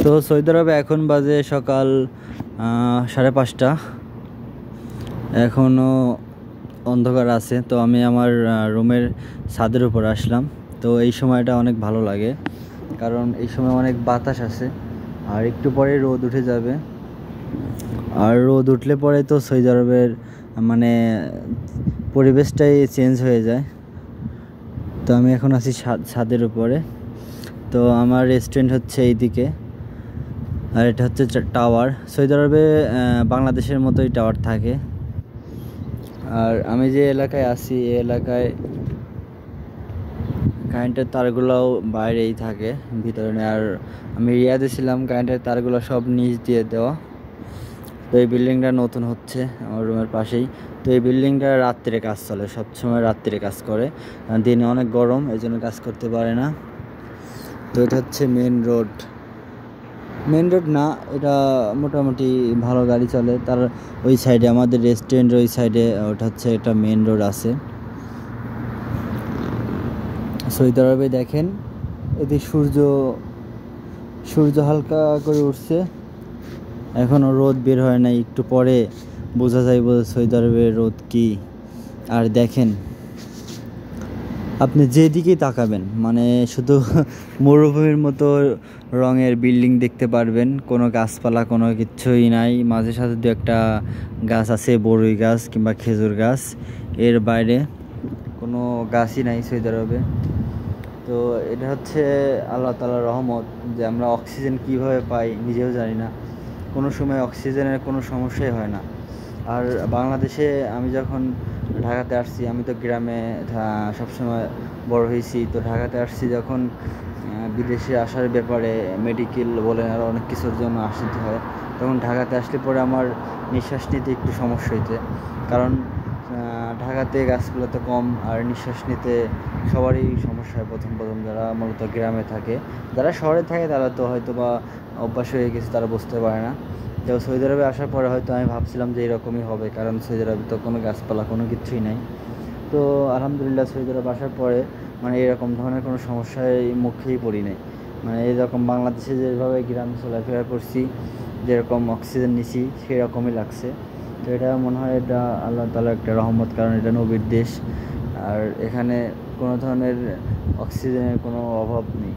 তো সৌদি আরবে এখন বাজে সকাল 5:30। এখনও অন্ধকার আছে। তো আমি আমার রুমের ছাদের উপর আসলাম। তো এই সময়টা অনেক ভালো লাগে, কারণ এই সময় অনেক বাতাস আছে, আর একটু পরে রোদ উঠে যাবে। আর রোদ উঠলে পরে তো সৌদি আরবের মানে পরিবেশটাই চেঞ্জ হয়ে যায়। তো আমি এখন আছি ছাদের উপরে। তো আমার রেস্টুরেন্ট হচ্ছে এইদিকে, আর এটা হচ্ছে টাওয়ার। সৌদি আরবে বাংলাদেশের মতোই টাওয়ার থাকে। আর আমি যে এলাকায় আছি এই এলাকায় কারেন্টের তারগুলোও বাইরেই থাকে, ভিতরে নেই। আর আমি রিয়াদে ছিলাম, কারেন্টের তারগুলো সব নিচ দিয়ে দেওয়া। তো এই বিল্ডিংটা নতুন হচ্ছে আমার রুমের পাশেই। তো এই বিল্ডিংটা রাত্রে কাজ চলে, সবসময় রাত্রে কাজ করে, দিনে অনেক গরম, এই জন্য কাজ করতে পারে না। তো এটা হচ্ছে মেন রোড না, এটা মোটামুটি ভালো গাড়ি চলে। তার ওই সাইডে আমাদের রেস্টুরেন্ট, ওই সাইডে ওটা হচ্ছে এটা মেন রোড আছে। সৌদি আরবে দেখেন এতে সূর্য হালকা করে উঠছে, এখনও রোদ বের হয় নাই। একটু পরে বোঝা যাইব সৌদি আরবের রোদ কি। আর দেখেন আপনি যেদিকেই তাকাবেন মানে শুধু মরুভূমির মতো রঙের বিল্ডিং দেখতে পারবেন, কোনো গাছপালা কোনো কিচ্ছুই নাই। মাঝে সাথে দু একটা গাছ আছে, বড়ই গাছ কিংবা খেজুর গাছ, এর বাইরে কোনো গাছই নাই সৌদি আরবে। তো এটা হচ্ছে আল্লাহ তাআলার রহমত যে আমরা অক্সিজেন কীভাবে পাই নিজেও জানি না। কোনো সময় অক্সিজেনের কোনো সমস্যাই হয় না। আর বাংলাদেশে আমি যখন ঢাকাতে আসছি, আমি তো গ্রামে সবসময় বড় হয়েছি। তো ঢাকাতে আসছি যখন, বিদেশে আসার ব্যাপারে মেডিকেল বলেন আর অনেক কিছুর জন্য আসতে হয়, তখন ঢাকাতে আসলে পরে আমার নিঃশ্বাস নিতে একটু সমস্যা হইতে, কারণ ঢাকাতে গাছগুলো তো কম, আর নিঃশ্বাস নিতে সবারই সমস্যা হয় প্রথম যারা মূলত গ্রামে থাকে। যারা শহরে থাকে তারা তো হয়তো বা অভ্যাস হয়ে গেছে, তারা বুঝতে পারে না। তো সৌদি আরবে আসার পরে হয়তো আমি ভাবছিলাম যে এরকমই হবে, কারণ সৌদি আরবে তো কোনো গাছপালা কোনো কিছুই নাই। তো আলহামদুলিল্লাহ সৌদি আরব আসার পরে মানে এরকম ধরনের কোনো সমস্যায় মুখেই পড়ি নাই। মানে এরকম বাংলাদেশে যেভাবে গ্রামে চলাফেরা করছি, যেরকম অক্সিজেন নিছি সেরকমই লাগছে। তো এটা মনে হয় এটা আল্লাহ তাআলার একটা রহমত, কারণ এটা নবীর দেশ, আর এখানে কোনো ধরনের অক্সিজেনের কোনো অভাব নেই।